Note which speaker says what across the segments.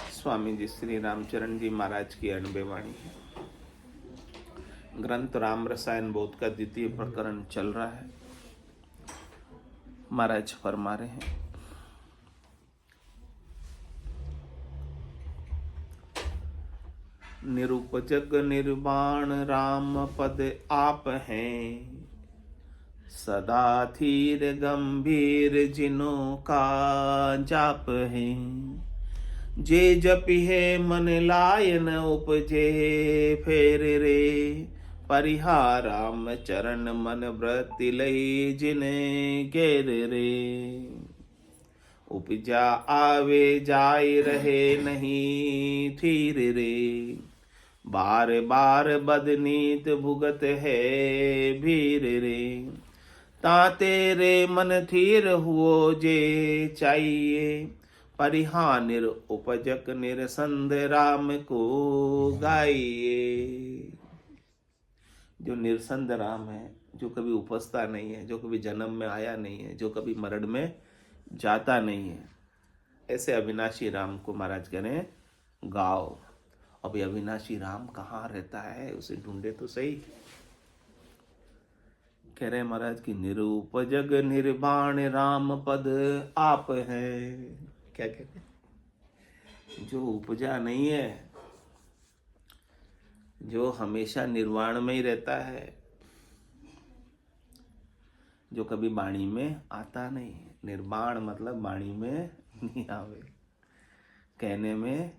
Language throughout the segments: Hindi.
Speaker 1: स्वामी जी श्री रामचरण जी महाराज की अनबे वाणी है। ग्रंथ राम रसायन बोध का द्वितीय प्रकरण चल रहा है। महाराज फरमा रहे हैं, निरुपजग निर्वाण राम पद आप हैं, सदा धीर गंभीर जिनों का जाप है। जे जपि है मन लायन उपजे फेर रे, परिहार राम चरण मन व्रति लई जिने घेर रे। उपजा आवे जाय रहे नहीं थीर रे, बार बार बदनीत भुगत है भीर रे। ता तेरे मन थीर हुओ जे चाहिए, परिहा निर उपजक निरसंद राम को गाइए। जो निरसंद राम है, जो कभी उपजता नहीं है, जो कभी जन्म में आया नहीं है, जो कभी मरण में जाता नहीं है, ऐसे अविनाशी राम को महाराज कह रहे हैं गाओ। अब अविनाशी राम कहाँ रहता है, उसे ढूंढे तो सही। कह रहे महाराज की निरूपजग निर्वाण राम पद आप है। क्या कहते हैं? जो उपजा नहीं है, जो हमेशा निर्वाण में ही रहता है, जो कभी वाणी में आता नहीं। निर्वाण मतलब वाणी में नहीं आवे, कहने में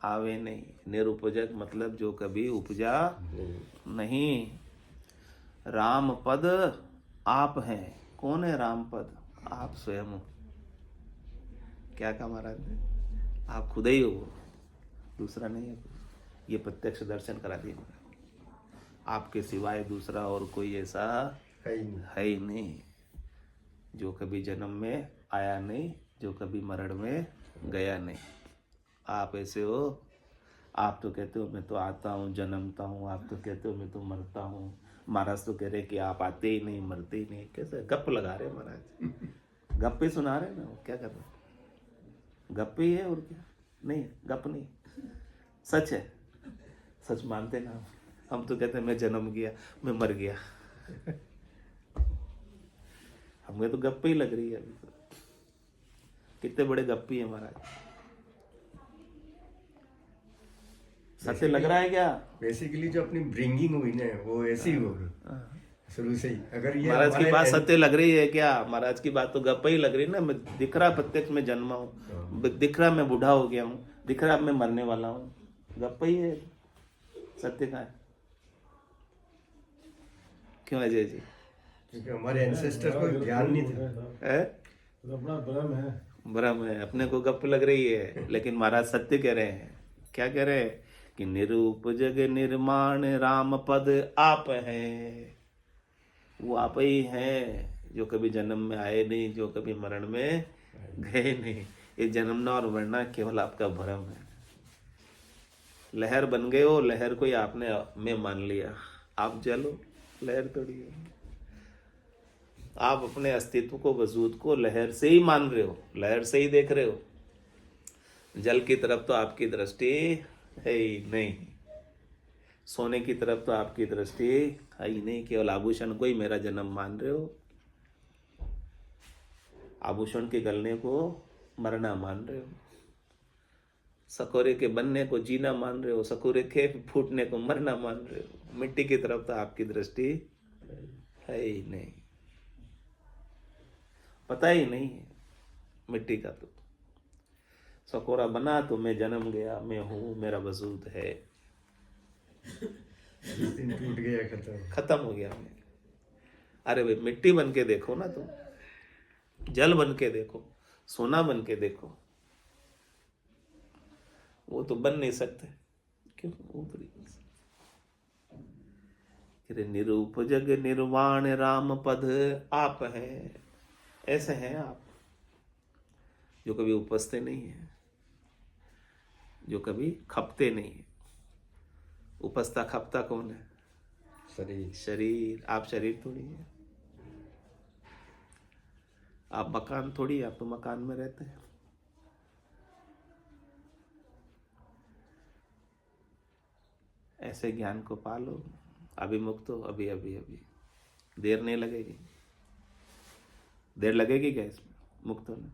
Speaker 1: आवे नहीं। निरुपजक मतलब जो कभी उपजा नहीं। राम पद आप हैं। कौन है राम पद? आप स्वयं हो। क्या कहा महाराज ने? आप खुद ही हो, दूसरा नहीं है। ये प्रत्यक्ष दर्शन करा दिए। आपके सिवाय दूसरा और कोई ऐसा है ही नहीं। जो कभी जन्म में आया नहीं, जो कभी मरण में गया नहीं। आप ऐसे हो। आप तो कहते हो मैं तो आता हूँ, जन्मता हूँ। आप तो कहते हो मैं तो मरता हूँ। महाराज तो कह रहे कि आप आते ही नहीं, मरते ही नहीं। कैसे गप लगा रहे महाराज? गप्पे सुना रहे ना, वो क्या कर रहे? गप्पे ही है और क्या? नहीं, गप नहीं, सच है। सच मानते ना हम तो कहते हैं मैं जन्म गया, मैं मर गया। हमें तो गप्पे ही लग रही है अभी तो। कितने बड़े गप्पी है महाराज। सत्य लग रहा है क्या?
Speaker 2: बेसिकली जो अपनी ब्रिंगिंग हुई ना, वो ऐसी होगी शुरू से ही। अगर ये
Speaker 1: महाराज की बात सत्य लग रही है क्या? महाराज की बात तो गप्पा ही लग रही है ना। मैं दिख रहा प्रत्यक्ष में जन्मा हूँ, दिख रहा मैं बूढ़ा हो गया हूँ, दिख रहा मैं मरने वाला हूँ। गप्पा ही है। सत्य का है क्यों अजय जी?
Speaker 2: क्योंकि हमारे एंसेस्टर को ध्यान नहीं था।
Speaker 3: अपना भ्रम है।
Speaker 1: भ्रम है, अपने को गप लग रही है, लेकिन महाराज सत्य कह रहे हैं। क्या कह रहे हैं? कि निरूप जग निर्माण राम पद आप हैं। वो आप ही हैं जो कभी जन्म में आए नहीं, जो कभी मरण में गए नहीं। ये जन्मना और मरना केवल आपका भ्रम है। लहर बन गए हो, लहर को ही आपने में मान लिया। आप जलो, लहर थोड़ी है। आप अपने अस्तित्व को, वजूद को लहर से ही मान रहे हो, लहर से ही देख रहे हो। जल की तरफ तो आपकी दृष्टि है ही नहीं, सोने की तरफ तो आपकी दृष्टि है ही नहीं। केवल आभूषण को ही मेरा जन्म मान रहे हो, आभूषण के गलने को मरना मान रहे हो, सकोरे के बनने को जीना मान रहे हो, सकोरे के फूटने को मरना मान रहे हो। मिट्टी की तरफ तो आपकी दृष्टि है ही नहीं, पता ही नहीं है मिट्टी का। तो सकोरा बना तो मैं जन्म गया, मैं हूं, मेरा वजूद है।
Speaker 2: जिस दिन टूट गया
Speaker 1: खत्म हो गया मैं। अरे भाई मिट्टी बन के देखो ना तुम, जल बन के देखो, सोना बन के देखो। वो तो बन नहीं सकते। क्यों? वो तो नहीं बन सकते। निरूप जग निर्वाण राम पद आप हैं। ऐसे हैं आप जो कभी उपजते नहीं है, जो कभी खपते नहीं है। उपजता खपता कौन है?
Speaker 2: शरीर।
Speaker 1: शरीर। आप शरीर थोड़ी है, आप मकान थोड़ी, आप तो मकान में रहते हैं। ऐसे ज्ञान को पालो, अभी मुक्त हो, अभी अभी अभी, देर नहीं लगेगी। देर लगेगी क्या इसमें मुक्त होने?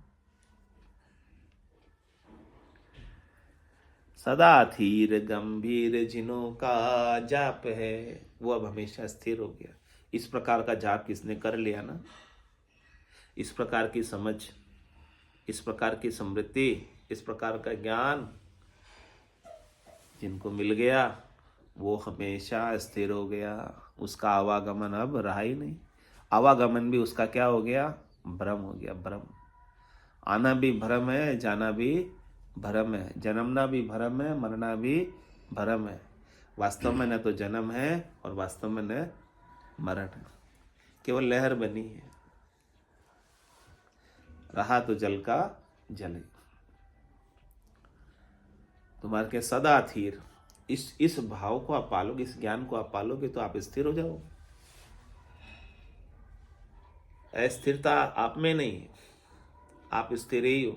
Speaker 1: सदा धीर गंभीर जिनों का जाप है, वो अब हमेशा स्थिर हो गया। इस प्रकार का जाप किसने कर लिया ना, इस प्रकार की समझ, इस प्रकार की समृद्धि, इस प्रकार का ज्ञान जिनको मिल गया, वो हमेशा स्थिर हो गया। उसका आवागमन अब रहा ही नहीं। आवागमन भी उसका क्या हो गया? भ्रम हो गया, भ्रम। आना भी भ्रम है, जाना भी भ्रम है, जन्मना भी भ्रम है, मरना भी भ्रम है। वास्तव में न तो जन्म है और वास्तव में न मरण है, केवल लहर बनी है। रहा तो जल का जल ही। तुम्हारे के सदा स्थिर, इस भाव को आप पालोगे, इस ज्ञान को आप पालोगे तो आप स्थिर हो जाओगे। अस्थिरता आप में नहीं है, आप स्थिर ही हो।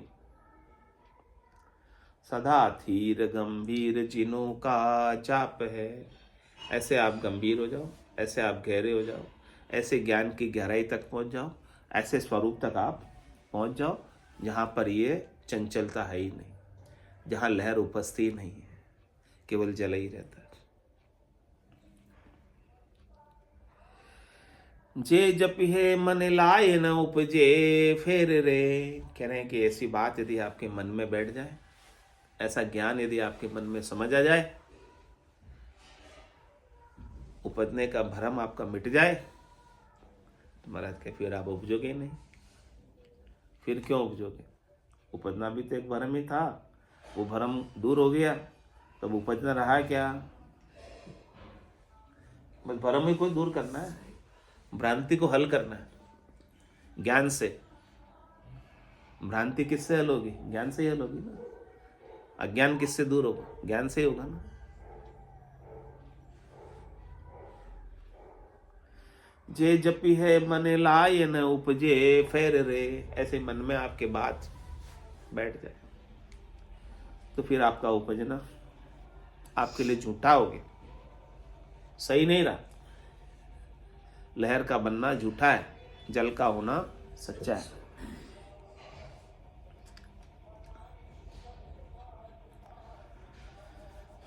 Speaker 1: सदा धीर गंभीर जिनों का जाप है, ऐसे आप गंभीर हो जाओ, ऐसे आप गहरे हो जाओ, ऐसे ज्ञान की गहराई तक पहुंच जाओ, ऐसे स्वरूप तक आप पहुंच जाओ जहां पर ये चंचलता है ही नहीं, जहां लहर उपस्थित नहीं है, केवल जल ही रहता है। जे जप है मन लाए न उपजे फेर रे। कह रहे हैं कि ऐसी बात यदि आपके मन में बैठ जाए, ऐसा ज्ञान यदि आपके मन में समझ आ जाए, उपजने का भ्रम आपका मिट जाए, तो महाराज के फिर आप उपजोगे नहीं। फिर क्यों उपजोगे? उपजना भी तो एक भ्रम ही था, वो भ्रम दूर हो गया, तब उपजना रहा क्या? बस भ्रम ही को दूर करना है, भ्रांति को हल करना है ज्ञान से। भ्रांति किससे हल होगी? ज्ञान से ही हल होगी ना। अज्ञान किससे दूर होगा? ज्ञान से ही होगा ना। जे जपी है मन लाए न उपजे फेर रे। ऐसे मन में आपके बात बैठ जाए तो फिर आपका उपजना आपके लिए झूठा हो गया, सही नहीं रहा। लहर का बनना झूठा है, जल का होना सच्चा है।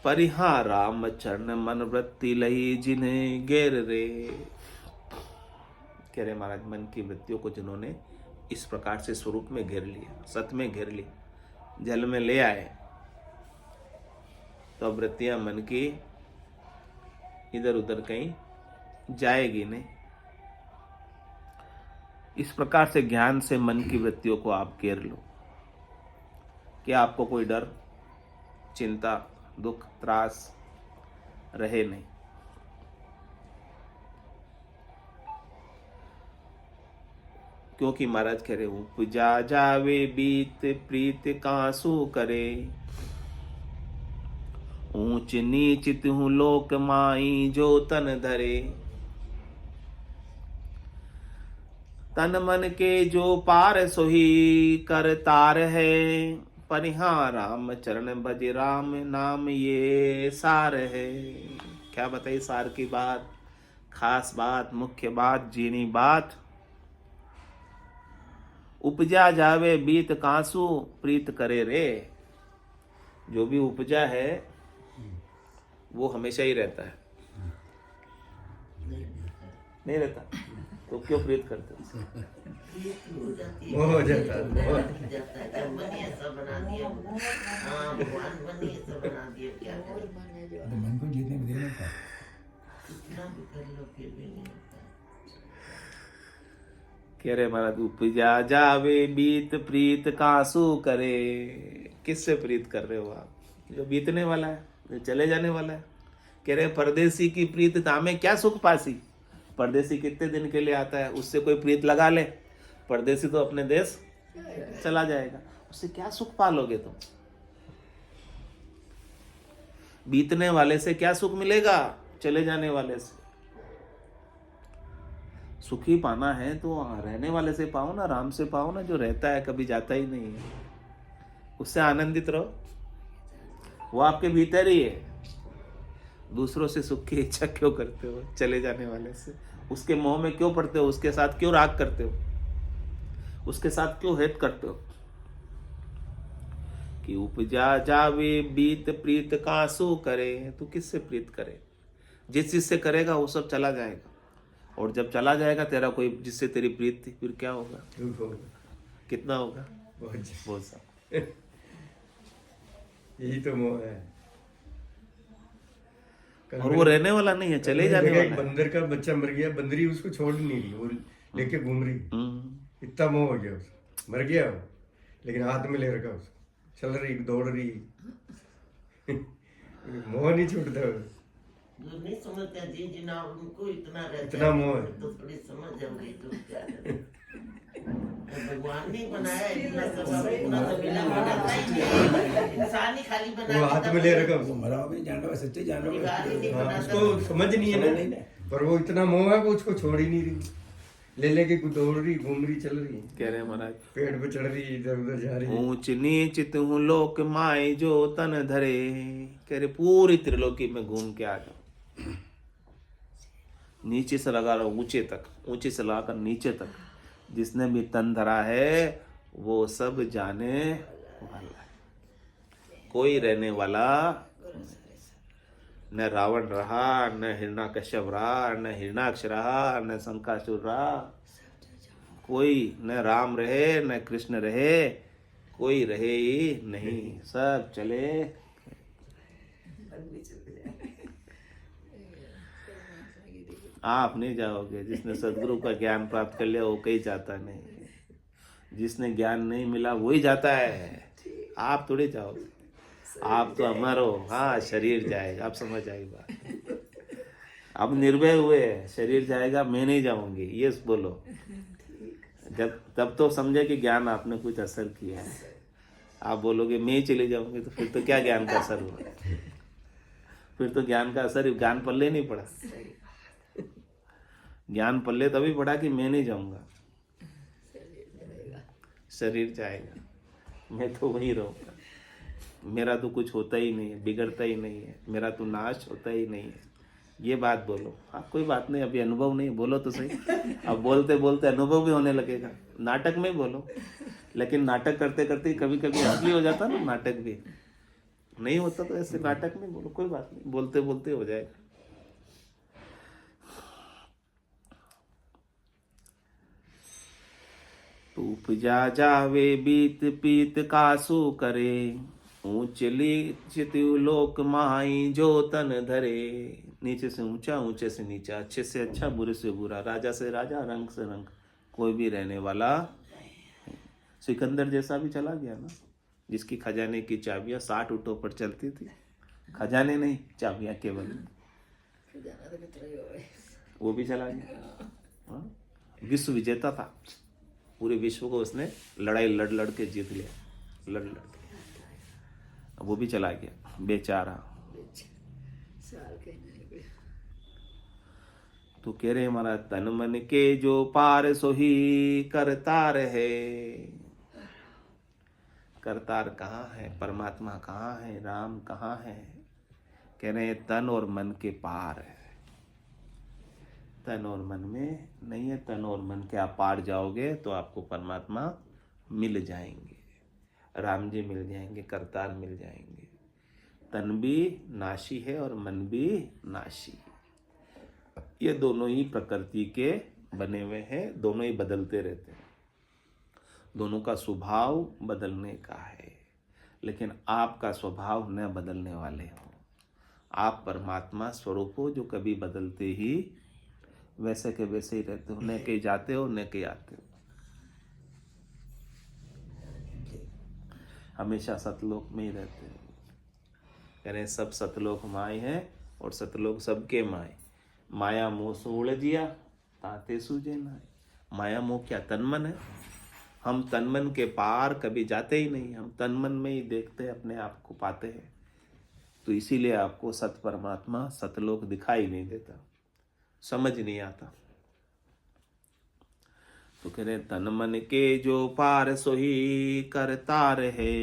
Speaker 1: परिहा राम चरण मन वृत्ति लही जिन्हें गेर रे। कह रहे महाराज, मन की वृत्तियों को जिन्होंने इस प्रकार से स्वरूप में घेर लिया, सत्य में घेर लिया, जल में ले आए, तो वृत्तियां मन की इधर उधर कहीं जाएगी नहीं। इस प्रकार से ज्ञान से मन की वृत्तियों को आप घेर लो कि आपको कोई डर, चिंता, दुख, त्रास रहे नहीं। क्योंकि महाराज कह रहे उपजा जावे बीत प्रीत कांसू करे। ऊंच नीच तिहु लोक माई जो तन धरे। तन मन के जो पार सोही कर तार है। परिहा राम चरण भज राम नाम ये सार है। क्या बताइए सार की बात, खास बात, मुख्य बात, जीनी बात। उपजा जावे बीत कांसू प्रीत करे रे। जो भी उपजा है वो हमेशा ही रहता है, नहीं रहता तो क्यों प्रीत करते
Speaker 2: हो जाता
Speaker 4: मन को जीतने में देना था।
Speaker 1: कह रहे महाराज, उपजा जावे बीत प्रीत कांसू करे। किससे प्रीत कर रहे हो आप? जो बीतने वाला है, जो चले जाने वाला है। कह रहे परदेसी की प्रीत तामे क्या सुख पासी। परदेसी कितने दिन के लिए आता है, उससे कोई प्रीत लगा ले, परदेसी तो अपने देश चला जाएगा, उससे क्या सुख पालोगे तुम? बीतने वाले से क्या सुख मिलेगा? चले जाने वाले से सुखी पाना है तो रहने वाले से पाओ ना, राम से पाओ ना, जो रहता है कभी जाता ही नहीं है। उससे आनंदित रहो, वो आपके भीतर ही है। दूसरों से सुख की इच्छा क्यों करते हो? चले जाने वाले से उसके मोह में क्यों पड़ते हो? उसके साथ क्यों राग करते हो? उसके साथ क्यों हेत करते हो? कि उपजा जावे बीत प्रीत कासु करे। तू किससे प्रीत करे? जिस चीज से करेगा वो सब चला जाएगा, और जब चला जाएगा तेरा कोई जिससे तेरी प्रीत थी, फिर क्या होगा?
Speaker 2: दुख होगा
Speaker 1: कितना होगा?
Speaker 2: बहुत ज्यादा।
Speaker 1: बहुत सा।
Speaker 2: यही तो मोह है। कल
Speaker 1: और वो रहने वाला नहीं है,
Speaker 2: कल
Speaker 1: चले
Speaker 2: मैंने
Speaker 1: जाने
Speaker 2: देखा एक
Speaker 1: वाला है।
Speaker 2: बंदर का बच्चा मर गया, बंदरी उसको छोड़ नहीं रही, वो लेके घूम रही। इतना मोह हो गया उसको, मर गया वो, लेकिन हाथ में ले रखा उसको, चल रही, दौड़ रही। मोह नहीं छूटता वो।
Speaker 5: जो नहीं समझते जी जिना उनको इतना रहता
Speaker 2: इतना मोह है।
Speaker 5: तो थोड़ी समझ जाओगे तो क्या है। भगवान ने बनाया इतना सब, इतना तो मिला बनाता ही नहीं, इंसान ही खाली
Speaker 2: वो
Speaker 5: बना
Speaker 2: हाथ में ले रखा
Speaker 4: वो
Speaker 2: उसको।
Speaker 4: मरा भी जानवर है, सच्चे जानवर
Speaker 5: परिवार ही नहीं
Speaker 4: है।
Speaker 2: हाँ,
Speaker 5: बनाता।
Speaker 2: उसको समझ नहीं
Speaker 4: समझ नहीं
Speaker 2: है
Speaker 4: ना।
Speaker 2: ना, पर वो इतना मोह है वो उसको छोड़ ही नहीं रही, ले लेके दौड़ रही, घूम रही, चल रही,
Speaker 1: कह रहे हैं महाराज,
Speaker 2: पेड़ पे चढ़ रही, इधर उधर जा रही।
Speaker 1: ऊंच नीच तुम लोक माय जो तन धरे। कह रहे पूरी त्रिलोकी में घूम के आ जाओ, नीचे से लगा रहा ऊंचे तक, ऊंचे से लगाकर नीचे तक, जिसने भी तन धरा है वो सब जाने वाला है। कोई रहने वाला न रावण रहा, न हिरण्यकश्यप रहा, न हिरणाक्ष रहा, न शंकासुर रहा, कोई न राम रहे न कृष्ण रहे, कोई रहे ही नहीं, सब चले। आप नहीं जाओगे, जिसने सदगुरु का ज्ञान प्राप्त कर लिया वो कहीं जाता नहीं, जिसने ज्ञान नहीं मिला वही जाता है, आप थोड़ी जाओगे। आप तो अमर हो, हाँ शरीर जाएगा, आप समझ आई बात। अब निर्भय हुए, शरीर जाएगा मैं नहीं जाऊंगी, ये बोलो। जब तब तो समझे कि ज्ञान आपने कुछ असर किया है। आप बोलोगे मैं ही चले जाऊंगी, तो फिर तो क्या ज्ञान का असर हुआ? फिर तो ज्ञान का असर, ज्ञान पल्ले नहीं पड़ा। ज्ञान पल्ले तभी पड़ा कि मैं नहीं जाऊंगा, शरीर जाएगा, मैं तो वहीं रहूंगा, मेरा तो कुछ होता ही नहीं है, बिगड़ता ही नहीं है, मेरा तो नाश होता ही नहीं है। ये बात बोलो। हाँ कोई बात नहीं, अभी अनुभव नहीं, बोलो तो सही। अब बोलते बोलते अनुभव भी होने लगेगा। नाटक में बोलो, लेकिन नाटक करते करते कभी कभी असली हो जाता ना, नाटक भी नहीं होता, तो ऐसे नाटक में बोलो, कोई बात नहीं, बोलते बोलते हो जाएगा। तो उपजा जावे बीत पीत कासु करे, ऊंच नीच लोक माई जो तन धरे। नीचे से ऊंचा, ऊंचे से नीचा, अच्छे से अच्छा, बुरे से बुरा, राजा से राजा, रंग से रंग, कोई भी रहने वाला। सिकंदर जैसा भी चला गया ना, जिसकी खजाने की चाबियां 60 ऊँटों पर चलती थी, खजाने नहीं चाबियां केवल, वो भी चला गया। हाँ? विश्व विजेता था, पूरे विश्व को उसने लड़ाई लड़ लड़ के जीत लिया, लड़ लड़ के, अब वो भी चला गया बेचारा। तो कह रहे हमारा तन मन के जो पार सोही करतार है। करतार कहाँ है? परमात्मा कहाँ है? राम कहाँ है? कह रहे हैं तन और मन के पार है। तन और मन में नहीं है, तन और मन के आप पार जाओगे तो आपको परमात्मा मिल जाएंगे, राम जी मिल जाएंगे, करतार मिल जाएंगे। तन भी नाशी है और मन भी नाशी, ये दोनों ही प्रकृति के बने हुए हैं, दोनों ही बदलते रहते हैं, दोनों का स्वभाव बदलने का है, लेकिन आपका स्वभाव न बदलने वाले हो। आप परमात्मा स्वरूप हो, जो कभी बदलते ही वैसे के वैसे ही रहते हो, न कहीं जाते हो न कहीं आते हो, हमेशा सतलोक में ही रहते हो। कह रहे सब सतलोक माए हैं और सतलोक सबके माए। माया मोह सो उलझिया ताते सूझे ना। माया मोह क्या? तन मन है। हम तन मन के पार कभी जाते ही नहीं, हम तन मन में ही देखते अपने आप को पाते हैं। तो इसीलिए आपको सत परमात्मा सतलोक दिखाई नहीं देता, समझ नहीं आता। तो कह रहे तन मन के जो पार सोही करतार है।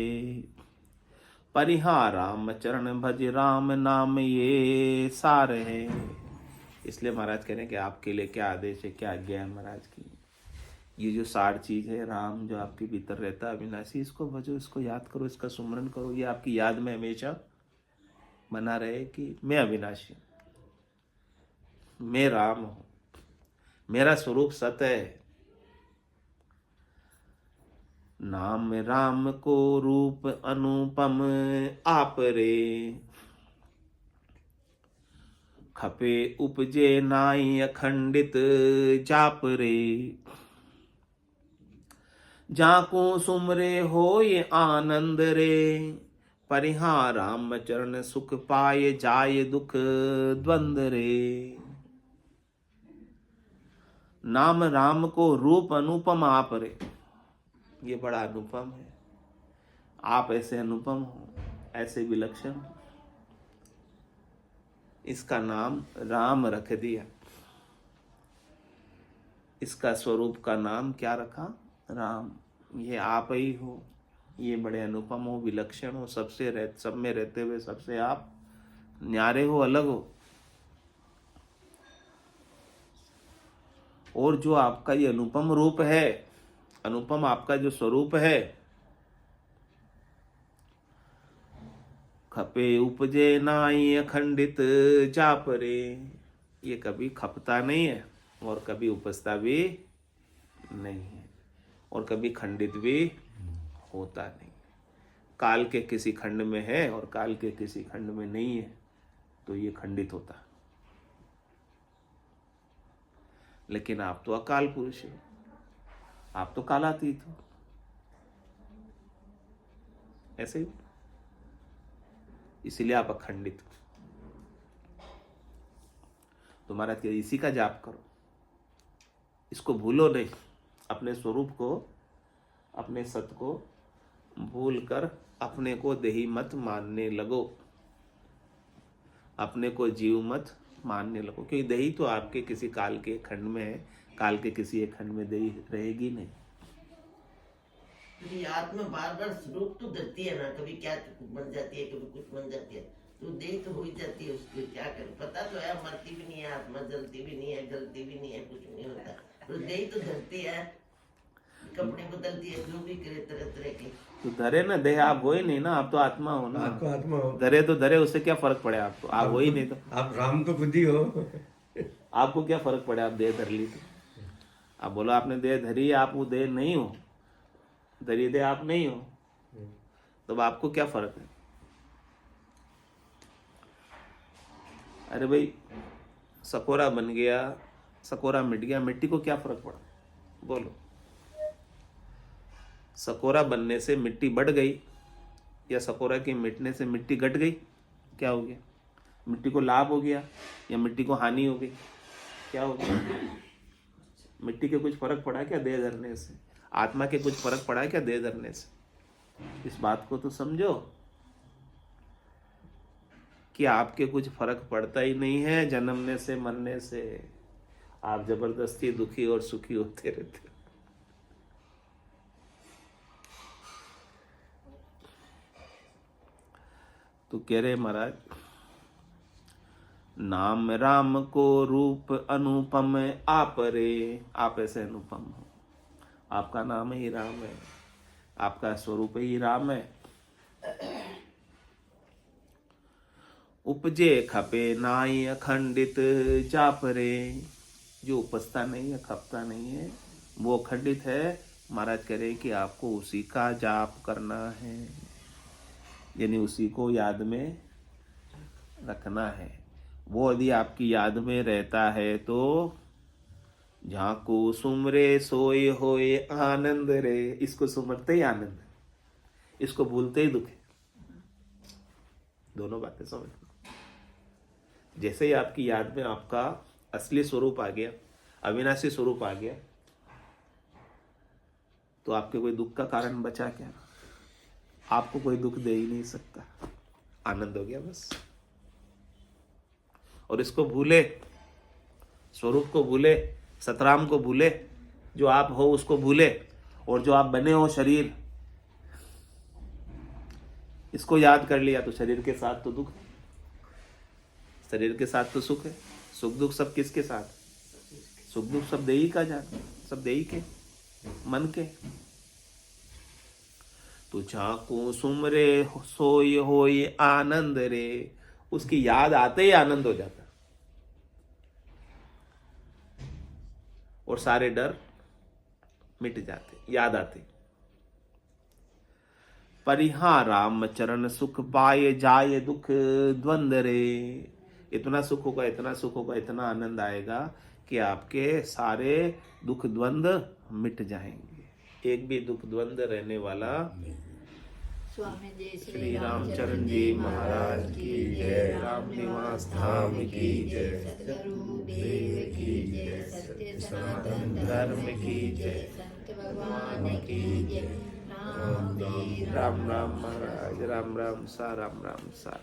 Speaker 1: परिहार राम चरण भज राम नाम ये सार है। इसलिए महाराज कह रहे हैं कि आपके लिए क्या आदेश है, क्या आज्ञा है महाराज की। ये जो सार चीज है, राम जो आपके भीतर रहता है अविनाशी, इसको भजो, इसको याद करो, इसका सुमरन करो। ये आपकी याद में हमेशा बना रहे कि मैं अविनाशी हूं, मैं राम हूं, मेरा स्वरूप सत्य है। नाम राम को रूप अनुपम आप रे, खपे उपजे नाई अखंडित जाप रे। जाको सुमरे होय आनंद रे, परिहार राम चरण सुख पाए जाय दुख द्वंद रे। नाम राम को रूप अनुपम आप रे, ये बड़ा अनुपम है। आप ऐसे अनुपम हो, ऐसे विलक्षण हो, इसका नाम राम रख दिया। इसका स्वरूप का नाम क्या रखा? राम। ये आप ही हो, ये बड़े अनुपम हो, विलक्षण हो, सब में रहते हुए सबसे आप न्यारे हो, अलग हो। और जो आपका ये अनुपम रूप है, अनुपम आपका जो स्वरूप है, खपे उपजे नाई अखंडित जाप रे, ये कभी खपता नहीं है और कभी उपजता भी नहीं है और कभी खंडित भी होता नहीं। काल के किसी खंड में है और काल के किसी खंड में नहीं है, तो ये खंडित होता है। लेकिन आप तो अकाल पुरुष हो, आप तो कालातीत हो, ऐसे ही, इसीलिए आप अखंडित हो। तो महाराज इसी का जाप करो, इसको भूलो नहीं। अपने स्वरूप को, अपने सत्य को भूल कर अपने को देही मत मानने लगो, अपने को जीव मत मानने लगो। क्योंकि देही तो आपके किसी काल के खंड में है, काल के किसी एक खंड में देही रहेगी नहीं।
Speaker 5: ये आत्मा बार बार स्वरूप तो धरती है ना, कभी क्या बन जाती है, कभी कुछ बन जाती है, तो देह तो हो ही जाती है उसकी। क्या करे, पता तो है मरती भी नहीं है आत्मा, जलती भी नहीं है, गलती भी नहीं है, कुछ नहीं होता, तो देह तो धरती है, कपड़े बदलती है, जो भी करे तरह तरह के।
Speaker 1: तो धरे ना देह, आप हो ही नहीं ना, आप तो आत्मा हो ना।
Speaker 2: आपको आत्मा हो,
Speaker 1: धरे तो धरे, उससे क्या फर्क पड़े आपको? आप हो ही नहीं तो
Speaker 2: आप राम तो खुद ही हो।
Speaker 1: आपको क्या फर्क पड़े? आप देह धर ली तो आप बोलो आपने देह धरी, आप वो देह नहीं हो, धरी देह आप नहीं हो, तो अब आपको क्या फर्क है? अरे भाई, सकोरा बन गया, सकोरा मिट गया, मिट्टी को क्या फर्क पड़ा? बोलो, सकोरा बनने से मिट्टी बढ़ गई या सकोरा के मिटने से मिट्टी घट गई? क्या हो गया? मिट्टी को लाभ हो गया या मिट्टी को हानि हो गई? क्या हो गया? मिट्टी के कुछ फर्क पड़ा क्या देह धरने से? आत्मा के कुछ फर्क पड़ा क्या देह धरने से? इस बात को तो समझो कि आपके कुछ फर्क पड़ता ही नहीं है। जन्मने से, मरने से आप जबरदस्ती दुखी और सुखी होते रहते हो। तो कह रहे महाराज, नाम राम को रूप अनुपम आप रे, आप ऐसे अनुपम हो, आपका नाम ही राम है, आपका स्वरूप ही राम है। उपजे खपे नाई अखंडित जाप रे, जो उपजता नहीं है, खपता नहीं है, वो अखंडित है। महाराज कह रहे कि आपको उसी का जाप करना है, यानी उसी को याद में रखना है। वो यदि आपकी याद में रहता है तो झांकू सुमरे सोए होए आनंद रे, इसको सुमरते ही आनंद, इसको भूलते ही दुख है। दोनों बातें समझ। जैसे ही आपकी याद में आपका असली स्वरूप आ गया, अविनाशी स्वरूप आ गया, तो आपके कोई दुख का कारण बचा क्या? आपको कोई दुख दे ही नहीं सकता, आनंद हो गया बस। और इसको भूले, स्वरूप को भूले, सतराम को भूले, जो आप हो उसको भूले, और जो आप बने हो शरीर, इसको याद कर लिया तो शरीर के साथ तो दुख है, शरीर के साथ तो सुख है। सुख दुख सब किसके साथ? सुख दुख सब देही का जान, सब देही के मन के। तो झांकू सुमरे सोय होय आनंद रे, उसकी याद आते ही आनंद हो जाता और सारे डर मिट जाते याद आते। परिहा राम चरण सुख पाए जाए दुख द्वंद रे, इतना सुख होगा, इतना सुख होगा, इतना आनंद आएगा कि आपके सारे दुख द्वंद मिट जाएंगे। एक भी दुख द्वंद रहने वाला।
Speaker 6: स्वामी जय
Speaker 1: श्री रामचरण जी महाराज की जय, राम निवास धाम की जय,
Speaker 6: सतगुरु देव की जय, सत्य सनातन
Speaker 1: धर्म की जय,
Speaker 6: संत भगवान की जय।
Speaker 1: राम राम महाराज, राम राम सा, राम राम सा।